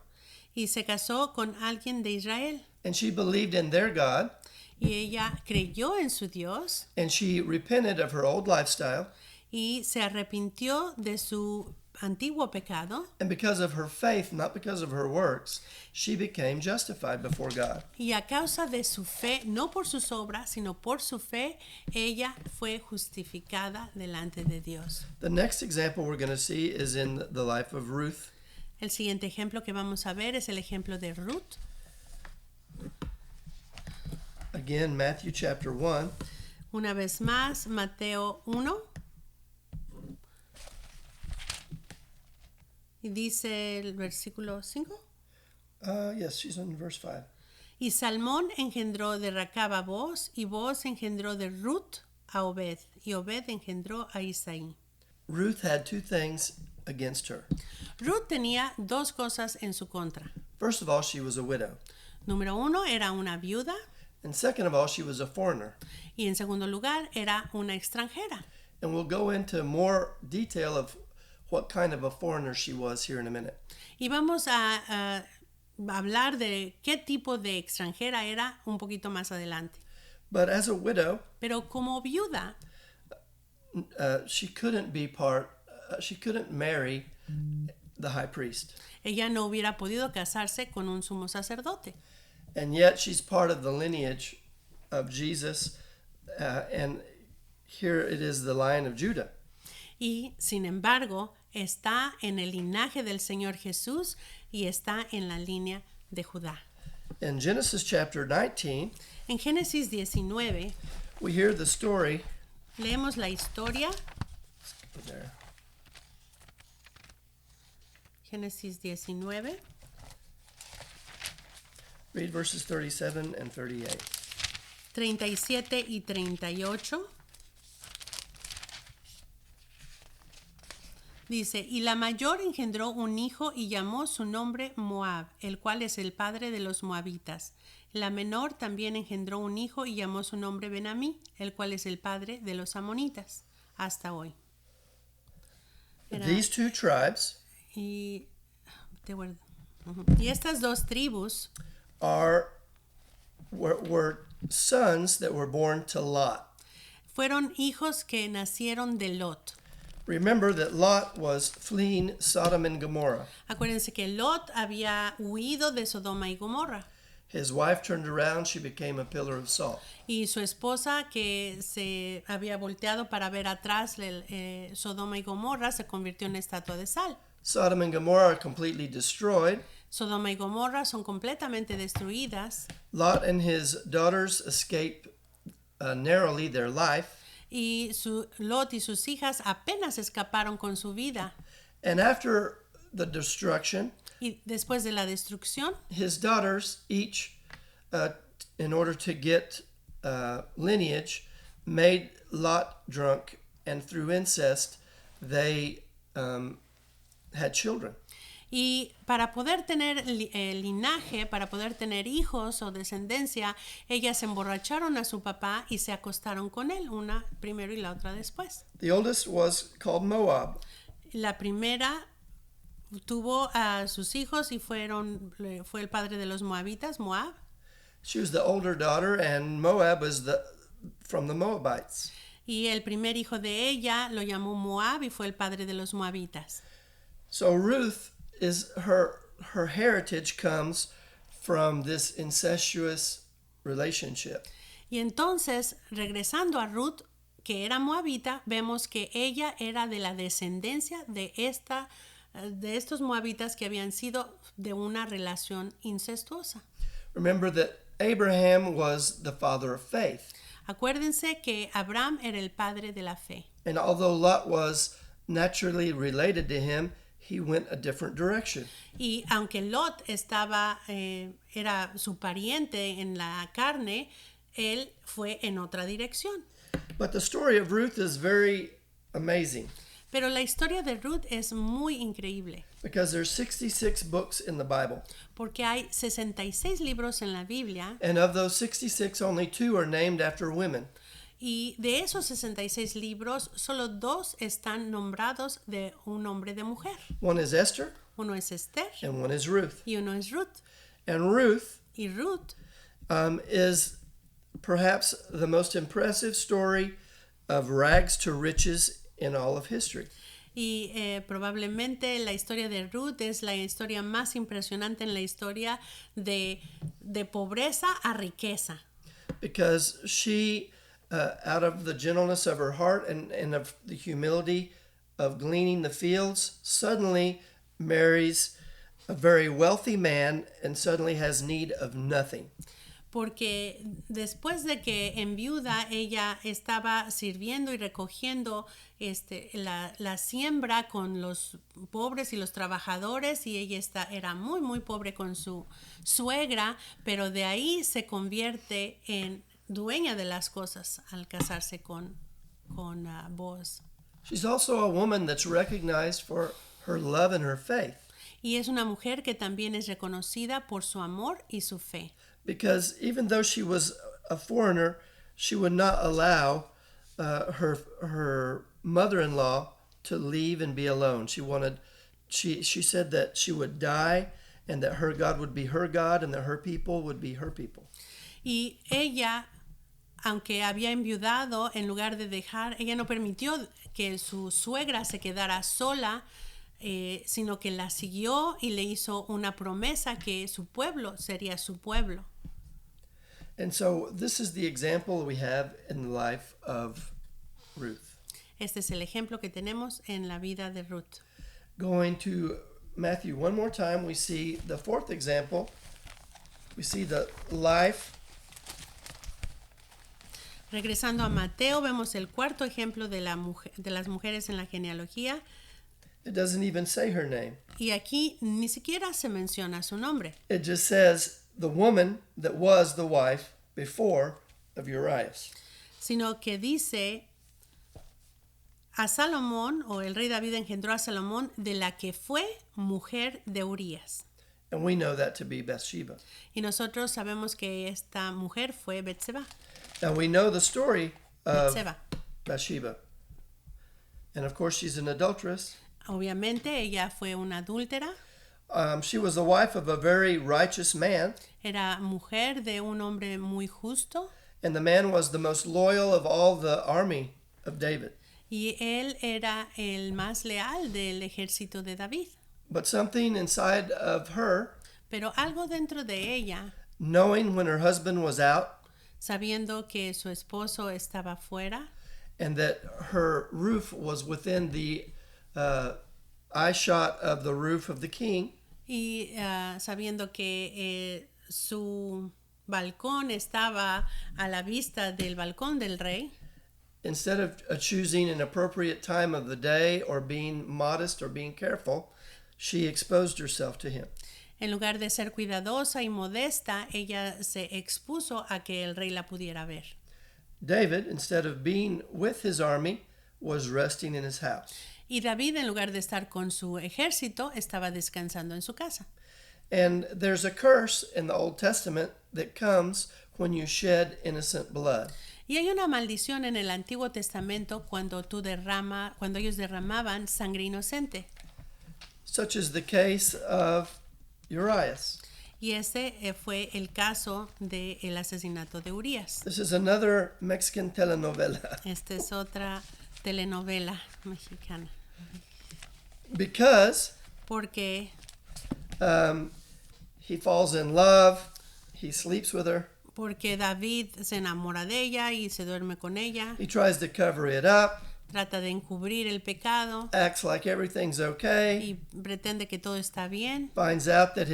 y se casó con alguien de Israel. and she believed in their God, Y ella creyó en su Dios and she repented of her old lifestyle, y se arrepintió de su antiguo pecado. and because of her faith, not because of her works, she became justified before God. Y a causa de su fe, no por sus obras, sino por su fe, ella fue justificada delante de Dios. The next example we're going to see is in the life of Ruth. El siguiente ejemplo que vamos a ver es el ejemplo de Ruth. Again, Matthew chapter 1, Una vez más, Mateo 1. Y dice el versículo 5. yes, she's in verse 5. Y Salmón engendró de Racab a Boaz, y Boaz engendró de Ruth a Obed, y Obed engendró a Isaí. Ruth had two things against her. Ruth tenía dos cosas en su contra. First of all, she was a widow. Número uno, era una viuda, And second of all, she was a foreigner. y en segundo lugar, era una extranjera. And we'll go into more detail of what kind of a foreigner she was here in a minute. Y vamos a hablar de qué tipo de extranjera era un poquito más adelante. But as a widow, Pero como viuda, she couldn't marry the high priest. ella no hubiera podido casarse con un sumo sacerdote. And yet she's part of the lineage of Jesus, and here it is the line of Judah. Y sin embargo, está en el linaje del Señor Jesús y está en la línea de Judá. In Genesis chapter 19, En Génesis 19 we hear the story. leemos la historia. There. Génesis 19, Read verses 37 and 38. 37 y 38. Dice, y la mayor engendró un hijo y llamó su nombre Moab, el cual es el padre de los moabitas. La menor también engendró un hijo y llamó su nombre Benamí, el cual es el padre de los amonitas, hasta hoy. Era- These two tribes y, y estas dos tribus were sons that were born to Lot. fueron hijos que nacieron de Lot. Remember that Lot was fleeing Sodom and Gomorrah. Acuérdense que Lot había huido de Sodoma y Gomorra. His wife turned around, she became a pillar of salt. Y su esposa, que se había volteado para ver atrás Sodoma y Gomorra, se convirtió en estatua de sal. Sodom and Gomorrah are completely destroyed. Sodoma y Gomorra son completamente destruidas. Lot and his daughters escape narrowly their life. Y Lot y sus hijas apenas escaparon con su vida. And after the destruction, Y después de la destrucción, his daughters each, in order to get lineage, made Lot drunk, and through incest, they had children. y para poder tener linaje, para poder tener hijos o descendencia, ellas emborracharon a su papá y se acostaron con él, una primero y la otra después. The oldest was called Moab. La primera tuvo a sus hijos y fue el padre de los moabitas, Moab. She was the older daughter, and Moab was from the Moabites. Y el primer hijo de ella lo llamó Moab y fue el padre de los moabitas. So Ruth is her heritage comes from this incestuous relationship. Y entonces, regresando a Ruth, que era moabita, vemos que ella era de la descendencia de estos moabitas que habían sido de una relación incestuosa. Remember that Abraham was the father of faith. Acuérdense que Abraham era el padre de la fe. And although Lot was naturally related to him, he went a different direction. Y aunque Lot era su pariente en la carne, él fue en otra dirección. But the story of Ruth is very amazing Pero la historia de Ruth es muy increíble, because there's 66 books in the Bible. porque hay 66 libros en la Biblia, And of those 66, only 2 are named after women. y de esos 66 libros, solo 2 están nombrados de un hombre de mujer. One is Esther Uno es Esther and one is Ruth. y uno es Ruth. And Ruth Y Ruth is perhaps the most impressive story of rags to riches in all of history. Y probablemente la historia de Ruth es la historia más impresionante en la historia de pobreza a riqueza. Because she, out of the gentleness of her heart and of the humility of gleaning the fields, suddenly marries a very wealthy man and suddenly has need of nothing. Porque después de que en viuda ella estaba sirviendo y recogiendo la siembra con los pobres y los trabajadores, y ella era muy muy pobre con su suegra, pero de ahí se convierte en dueña de las cosas al casarse con Boaz. She's also a woman that's recognized for her love and her faith. Y es una mujer que también es reconocida por su amor y su fe. Because even though she was a foreigner, she would not allow her mother-in-law to leave and be alone. She said that she would die and that her God would be her God and that her people would be her people. Y ella, aunque había enviudado, en lugar de ella no permitió que su suegra se quedara sola, sino que la siguió y le hizo una promesa que su pueblo sería su pueblo. And so this is the example we have in the life of Ruth. Este es el ejemplo que tenemos en la vida de Ruth. Going to Matthew one more time, we see the fourth example. We see the life Regresando a Mateo, vemos el cuarto ejemplo de las mujeres en la genealogía. It doesn't even say her name. Y aquí ni siquiera se menciona su nombre. It just says the woman that was the wife before of Urias. Sino que dice a Salomón, o el rey David engendró a Salomón, de la que fue mujer de Urías. And we know that to be Bathsheba. Y nosotros sabemos que esta mujer fue Betseba. Now we know the story of Betseba. Bathsheba. And of course she's an adulteress. Obviamente ella fue una adúltera. She was the wife of a very righteous man. Era mujer de un hombre muy justo. And the man was the most loyal of all the army of David. Y él era el más leal del ejército de David. But something inside of her, Pero algo dentro de ella, knowing when her husband was out sabiendo que su esposo estaba fuera and that her roof was within the eye shot of the roof of the king, y sabiendo que su balcón estaba a la vista del balcón del rey, instead of choosing an appropriate time of the day or being modest or being careful, she exposed herself to him. en lugar de ser cuidadosa y modesta, ella se expuso a que el rey la pudiera ver. David, instead of being with his army, was resting in his house. Y David, en lugar de estar con su ejército, estaba descansando en su casa. And there's a curse in the Old Testament that comes when you shed innocent blood. Y hay una maldición en el Antiguo Testamento cuando ellos derramaban sangre inocente. Such is the case of Urias. Y ese fue el caso del asesinato de Urías. This is another Mexican telenovela. Esta es otra telenovela mexicana. Because Porque he falls in love, he sleeps with her, David se enamora de ella y se duerme con ella. he tries to cover it up, Trata de encubrir el pecado acts like everything's okay, y pretende que todo está bien. finds out that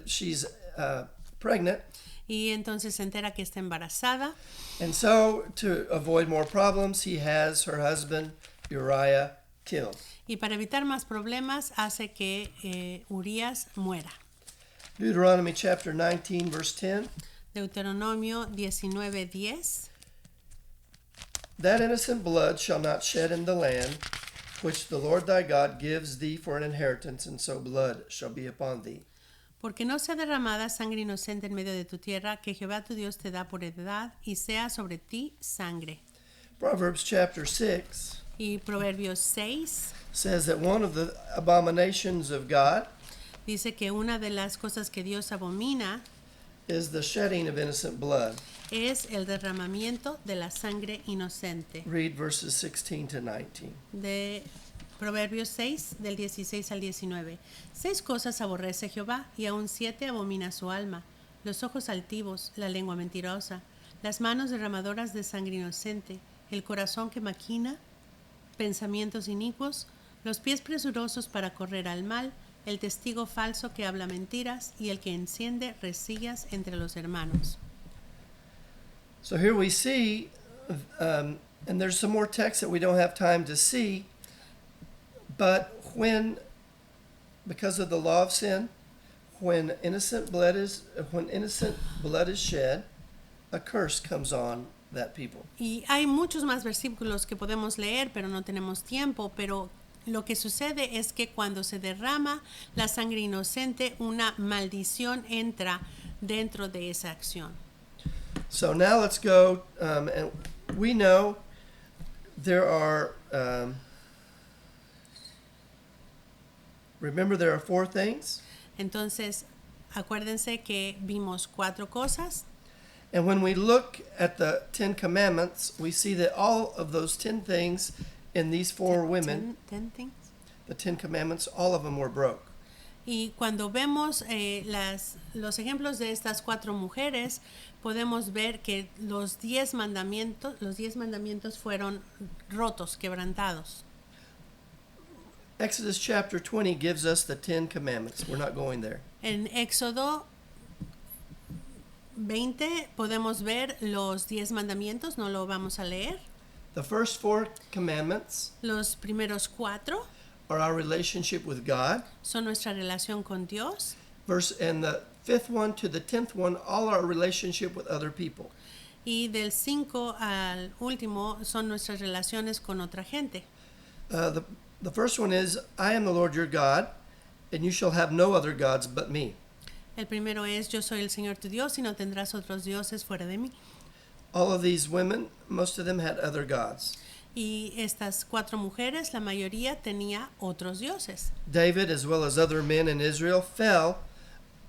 she's pregnant, Y entonces se entera que está embarazada. and so to avoid more problems, he has her husband Uriah killed. Y Y para evitar más problemas hace que Urías muera. Deuteronomy chapter 19, verse 10. Deuteronomio 19:10. That innocent blood shall not shed in the land, which the Lord thy God gives thee for an inheritance, and so blood shall be upon thee. Porque no sea derramada sangre inocente en medio de tu tierra, que Jehová tu Dios te da por heredad, y sea sobre ti sangre. Proverbs chapter 6 Y Proverbios 6 says that one of the abominations of God dice que una de las cosas que Dios abomina is the shedding of innocent blood. es el derramamiento de la sangre inocente. Read verses 16 to 19. De Proverbios 6, del 16 al 19. 6 cosas aborrece Jehová, y aún 7 abomina su alma: los ojos altivos, la lengua mentirosa, las manos derramadoras de sangre inocente, el corazón que maquina pensamientos inicuos, los pies presurosos para correr al mal, el testigo falso que habla mentiras, y el que enciende rencillas entre los hermanos. So here we see, and there's some more text that we don't have time to see, but because of the law of sin, when innocent blood is shed, a curse comes on that people. Y hay muchos más versículos que podemos leer, pero no tenemos tiempo. Pero lo que sucede es que cuando se derrama la sangre inocente, una maldición entra dentro de esa acción. So now let's go, and we know there are, remember there are 4 things. Entonces, acuérdense que vimos 4 cosas. And when we look at the 10 commandments, we see that all of those 10 things in these 4 women, 10 things. the 10 commandments, all of them were broke. Y cuando vemos los ejemplos de estas 4 mujeres, podemos ver que los 10 mandamientos fueron rotos, quebrantados. Exodus chapter 20 gives us the 10 commandments. We're not going there. En Éxodo 20 podemos ver los 10 mandamientos, no lo vamos a leer. The first 4 commandments Los primeros 4 are our relationship with God. son nuestra relación con Dios. And the 5th one to the 10th one, all our relationship with other people. Y del 5 al último son nuestras relaciones con otra gente. The first one is, I am the Lord your God, and you shall have no other gods but me. El primero es: yo soy el Señor tu Dios, y no tendrás otros dioses fuera de mí. All of these women, most of them had other gods. Y estas 4 mujeres, la mayoría tenía otros dioses. David, as well as other men in Israel, fell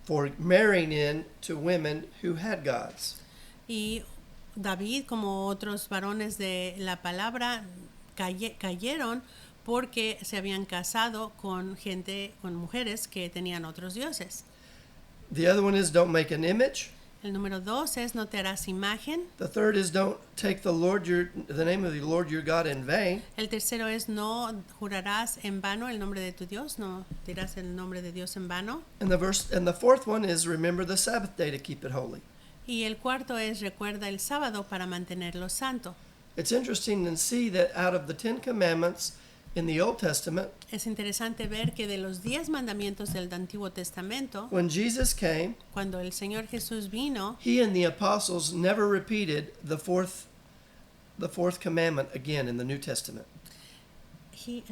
for marrying in to women who had gods. Y David, como otros varones de la palabra, cayeron porque se habían casado con mujeres que tenían otros dioses. The other one is, don't make an image. El número 2 es: no te harás imagen. The third is, don't take the name of the Lord your God in vain. El tercero es: no jurarás en vano el nombre de tu Dios, no dirás el nombre de Dios en vano. And the fourth one is, remember the Sabbath day to keep it holy. Y el cuarto es: recuerda el sábado para mantenerlo santo. It's interesting to see that out of the 10 commandments in the Old Testament, Es interesante ver que de los 10 mandamientos del Antiguo Testamento, when Jesus came, cuando el Señor Jesús vino, he and the apostles never repeated the fourth commandment again in the New Testament. He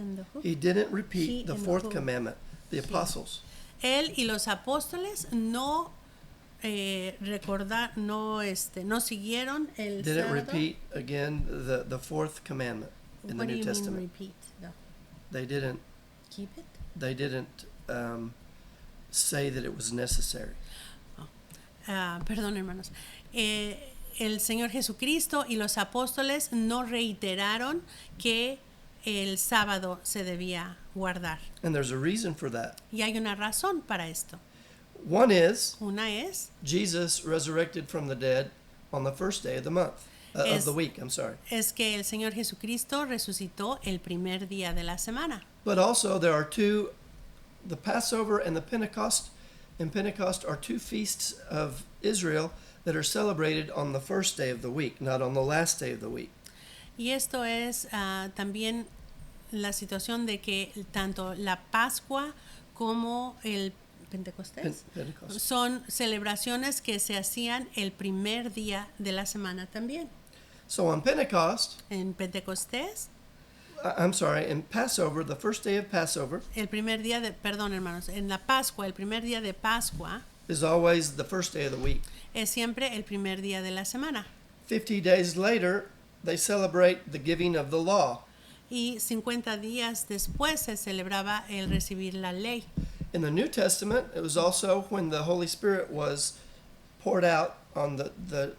didn't repeat the fourth commandment, the apostles. Él y los apóstoles no no siguieron el Didn't sábado. repeat again the fourth commandment in the What do New you Testament. mean repeat? No. They didn't. Keep it? They didn't say that it was necessary. Perdón, hermanos. El Señor Jesucristo y los apóstoles no reiteraron que el sábado se debía guardar. And there's a reason for that. Y hay una razón para esto. One is, Una es Jesus resurrected from the dead on the first day of the month, of the week, I'm sorry. es que el Señor Jesucristo resucitó el primer día de la semana. But also there are the Passover and the Pentecost. In Pentecost are 2 feasts of Israel that are celebrated on the first day of the week, not on the last day of the week. Y esto es también la situación de que tanto la Pascua como el Pentecostés Pentecost. son celebraciones que se hacían el primer día de la semana también. So on Pentecost, En Pentecostés, in Passover, the first day of Passover el primer día de, perdón hermanos, en la Pascua, el primer día de Pascua is always the first day of the week. es siempre el primer día de la semana. 50 days later, they celebrate the giving of the law. Y 50 días después se celebraba el recibir la ley. In the New Testament, it was also when the Holy Spirit was poured out on the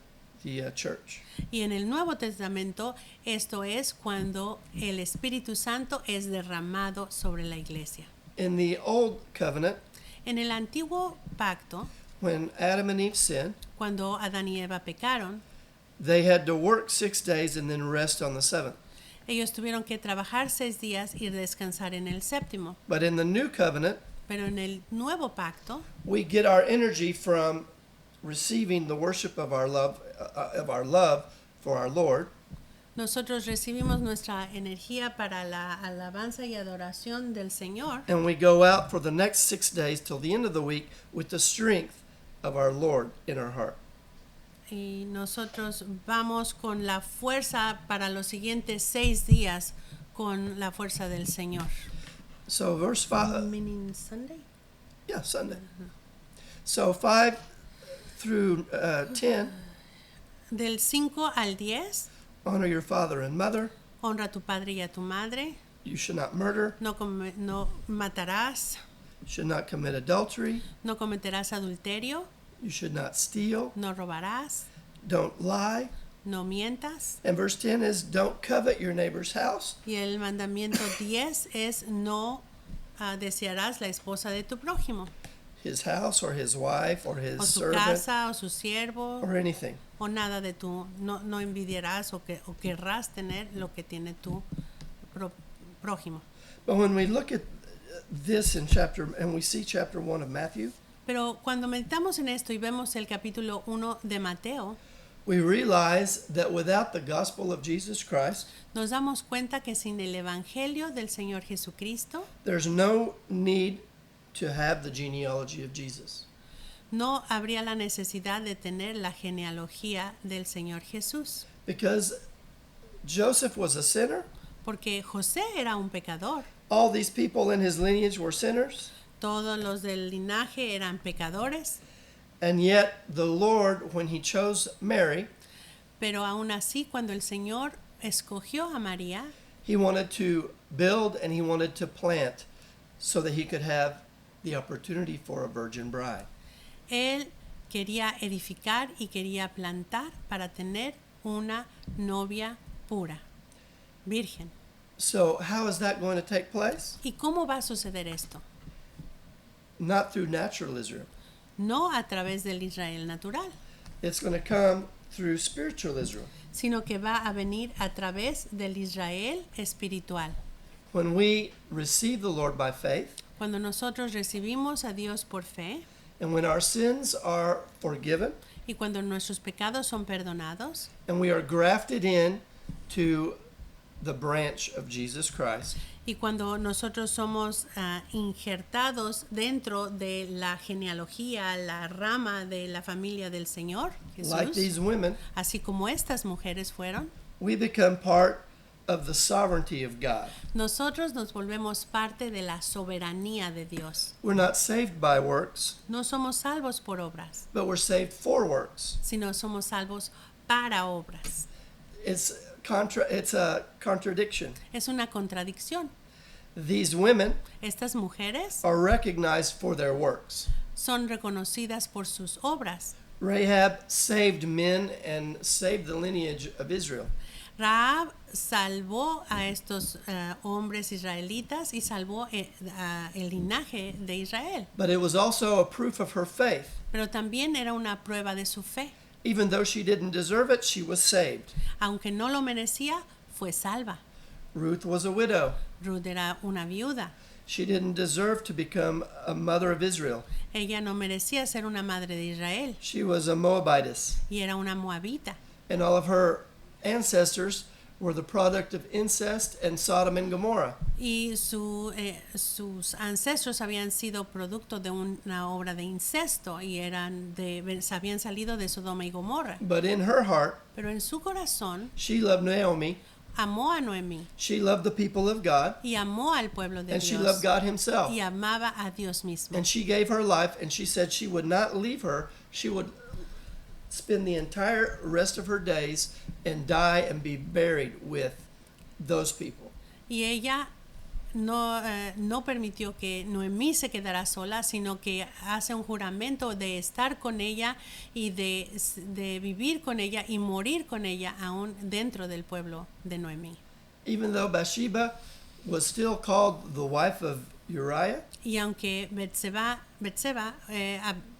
church. Y en el Nuevo Testamento, esto es cuando el Espíritu Santo es derramado sobre la iglesia. In the Old Covenant, En el antiguo pacto, when Adam and Eve sinned, cuando Adán y Eva pecaron, they had to work 6 days and then rest on the seventh. ellos tuvieron que trabajar 6 días y descansar en el séptimo. But in the New Covenant, Pero en el nuevo pacto, we get our energy from receiving the worship of our love for our Lord, nosotros recibimos nuestra energía para la alabanza y adoración del Señor. and we go out for the next 6 days till the end of the week with the strength of our Lord in our heart. Y nosotros vamos con la fuerza para los siguientes 6 días con la fuerza del Señor. So verse 5, Meaning Sunday? Sunday. So 5 through 10, Del 5 al 10, honor your father and mother. honra a tu padre y a tu madre, You should not murder. no matarás, You should not commit adultery. no cometerás adulterio, You should not steal. no robarás, Don't lie. no mientas. And verse 10 is don't covet your neighbor's house. Y el mandamiento 10 es no desearás la esposa de tu prójimo, His house or his wife or his o su servant casa, o su siervo, or anything. o nada de tu, no envidiarás o querrás tener lo que tiene tu prójimo. But when we look at this in and we see chapter 1 of Matthew, Pero cuando meditamos en esto y vemos el capítulo 1 de Mateo, we realize that without the gospel of Jesus Christ, nos damos cuenta que sin el Evangelio del Señor Jesucristo, there's no need to have the genealogy of Jesus. no habría la necesidad de tener la genealogía del Señor Jesús. Because Joseph was a sinner, Porque José era un pecador. all these people in his lineage were sinners, Todos los del linaje eran pecadores, and yet the Lord, when he chose Mary, pero aún así cuando el Señor escogió a María, he wanted to build and he wanted to plant so that he could have the opportunity for a virgin bride. él quería edificar y quería plantar para tener una novia pura, virgen. So how is that going to take place? ¿Y cómo va a suceder esto? Not through natural Israel. No a través del Israel natural, It's going to come through spiritual Israel. sino que va a venir a través del Israel espiritual. When we receive the Lord by faith, Cuando nosotros recibimos a Dios por fe and when our sins are forgiven, y cuando nuestros pecados son perdonados and we are grafted in to the branch of Jesus Christ, y cuando nosotros somos injertados dentro de la genealogía, la rama de la familia del Señor Jesús, like these women, así como estas mujeres fueron, we become part of the sovereignty of God. nosotros nos volvemos parte de la soberanía de Dios. We're not saved by works, No somos salvos por obras, but we're saved for works. sino somos salvos para obras. It's a contradiction. Es una contradicción. These women Estas mujeres are recognized for their works. son reconocidas por sus obras. Rahab saved men and saved the lineage of Israel. Rahab salvó a estos hombres israelitas y salvó el linaje de Israel. But it was also a proof of her faith. Pero también era una prueba de su fe. Even though she didn't deserve it, she was saved. Aunque no lo merecía, fue salva. Ruth was a widow. Ruth era una viuda. She didn't deserve to become a mother of Israel. Ella no merecía ser una madre de Israel She was a Moabitess. y era una moabita. And all of her ancestors were the product of incest and Sodom and Gomorrah. Y sus ancestros habían sido producto de una obra de incesto y habían salido de Sodoma y Gomorra. But in her heart, Pero en su corazón she loved Naomi, amó a Noemí she loved the people of God, y amó al pueblo de and she Dios loved God himself. y amaba a Dios mismo. And she gave her life, and she said she would not leave her. She would spend the entire rest of her days and die and be buried with those people. Y ella no permitió que Noemí se quedara sola, sino que hace un juramento de estar con ella y de vivir con ella y morir con ella aún dentro del pueblo de Noemí. Even though Bathsheba was still called the wife of Uriah, Y aunque Betseba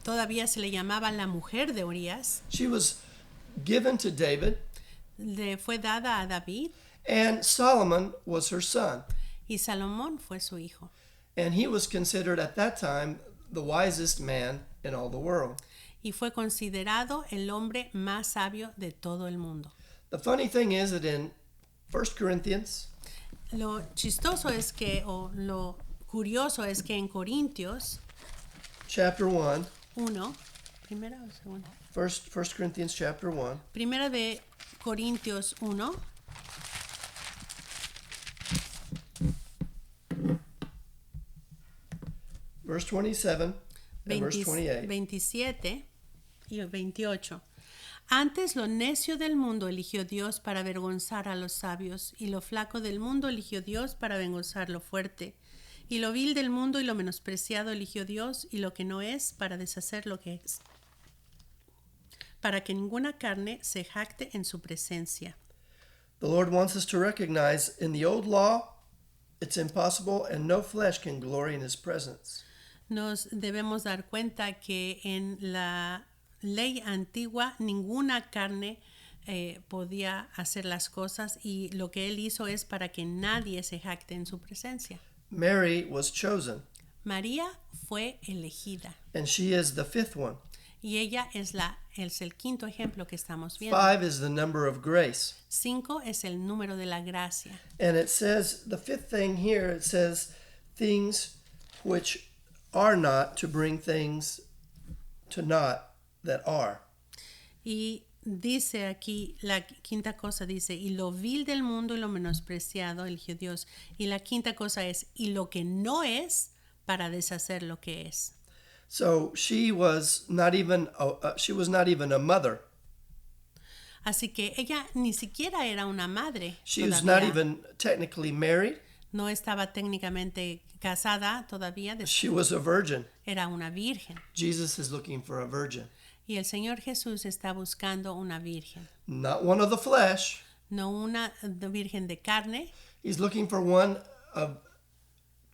todavía se le llamaba la mujer de Urías, she was given to David, le fue dada a David and Solomon was her son. y Salomón fue su hijo. And he was considered at that time the wisest man in all the world. Y fue considerado el hombre más sabio de todo el mundo. The funny thing is that in 1 Corinthians, Lo chistoso es que, o lo curioso es que en Corintios chapter 1, 1, primera o segunda, 1 Corinthians chapter 1, primera de Corintios 1, verse 27 and verse 28. 27 y 28. Antes lo necio del mundo eligió Dios para avergonzar a los sabios, y lo flaco del mundo eligió Dios para avergonzar lo fuerte. Y lo vil del mundo y lo menospreciado eligió Dios, y lo que no es para deshacer lo que es, para que ninguna carne se jacte en su presencia. The Lord wants us to recognize in the old law, it's impossible and no flesh can glory in his presence. Nos debemos dar cuenta que en la ley antigua ninguna carne podía hacer las cosas, y lo que él hizo es para que nadie se jacte en su presencia. Mary was chosen, María fue elegida and she is the fifth one. y ella es el quinto ejemplo que estamos viendo. 5 is the number of grace. 5 es el número de la gracia. And it says, the fifth thing here, it says, things which are not to bring things to naught that are. Y dice aquí, la quinta cosa dice, y lo vil del mundo y lo menospreciado eligió Dios. Y la quinta cosa es, y lo que no es, para deshacer lo que es. So she was not even a mother. Así que ella ni siquiera era una madre. She was not Todavía even technically married. no estaba técnicamente casada todavía. She was a virgin. Era una virgen. Jesus is looking for a virgin. Y el Señor Jesús está buscando una virgen. Not one of the flesh. No una virgen de carne. He's looking for one of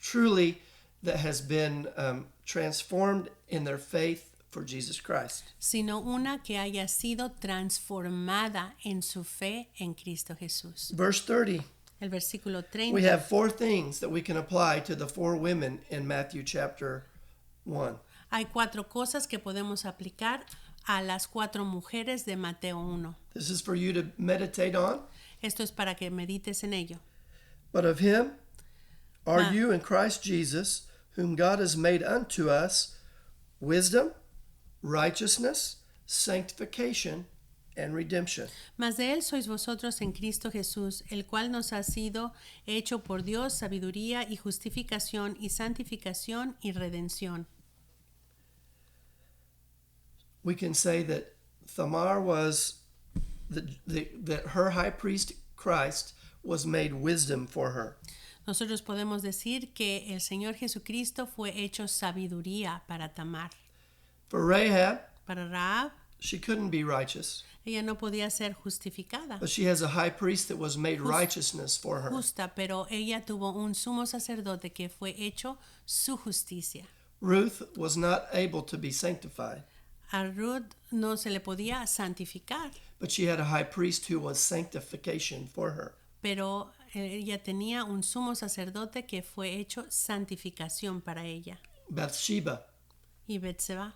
truly that has been transformed in their faith for Jesus Christ. Sino una que haya sido transformada en su fe en Cristo Jesús. Verse 30. El versículo We 30. have 4 things that we can apply to the 4 women in Matthew chapter 1. Hay 4 cosas que podemos aplicar a las 4 mujeres de Mateo 1. This is for you to meditate on. Esto es para que medites en ello. But of him are Ma- you in Christ Jesus, whom God has made unto us wisdom, righteousness, sanctification, and redemption. Mas de él sois vosotros en Cristo Jesús, el cual nos ha sido hecho por Dios sabiduría y justificación y santificación y redención. We can say that Thamar was that her high priest Christ was made wisdom for her. Nosotros podemos decir que el Señor Jesucristo fue hecho sabiduría para Tamar. For Rahab, Para Rahab, she couldn't be righteous, ella no podía ser justificada, but she has a high priest that was made righteousness for her. justa, pero ella tuvo un sumo sacerdote que fue hecho su justicia. Ruth was not able to be sanctified, A Ruth no se le podía santificar, but she had a high priest who was sanctification for her. pero ella tenía un sumo sacerdote que fue hecho santificación para ella. Bathsheba Y Betseba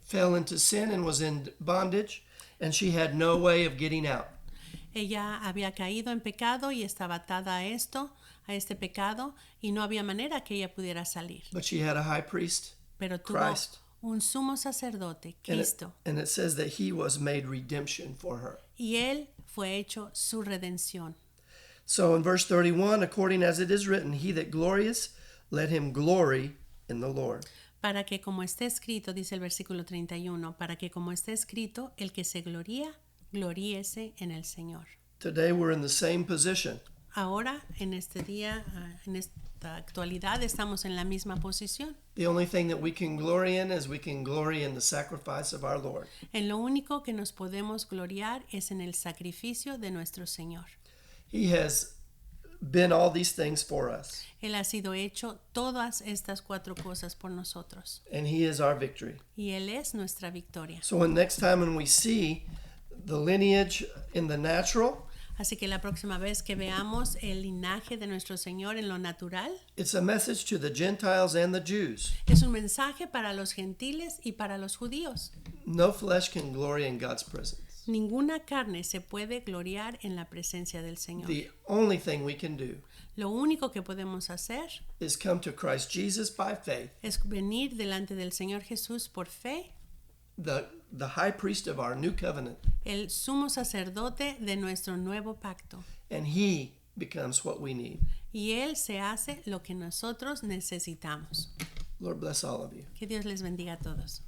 fell into sin and was in bondage, and she had no way of getting out. Ella había caído en pecado y estaba atada a este pecado, y no había manera que ella pudiera salir. But she had a high priest, Pero tuvo Christ. un sumo sacerdote, And Cristo, it says that he was made redemption for her. y él fue hecho su redención. So in verse 31, according as it is written, he that glorious, let him glory in the Lord. Para que como está escrito, dice el versículo 31, para que como está escrito, el que se gloría, gloríese en el Señor. Today we're in the same position. Ahora, en este día, en esta actualidad, estamos en la misma posición. The only thing that we can glory in is we can glory in the sacrifice of our Lord. En lo único que nos podemos gloriar es en el sacrificio de nuestro Señor. He has been all these things for us, Él ha sido hecho todas estas 4 cosas por nosotros, and he is our victory. y Él es nuestra victoria. So next time when we see the lineage in the natural, Así que la próxima vez que veamos el linaje de nuestro Señor en lo natural, it's a message to the Gentiles and the Jews. es un mensaje para los gentiles y para los judíos. No flesh can glory in God's presence. Ninguna carne se puede gloriar en la presencia del Señor. The only thing we can do Lo único que podemos hacer is come to Christ Jesus by faith, es venir delante del Señor Jesús por fe, the high priest of our new covenant, el sumo sacerdote de nuestro nuevo pacto. and he becomes what we need. Y Él se hace lo que nosotros necesitamos. Lord bless all of you. Que Dios les bendiga a todos.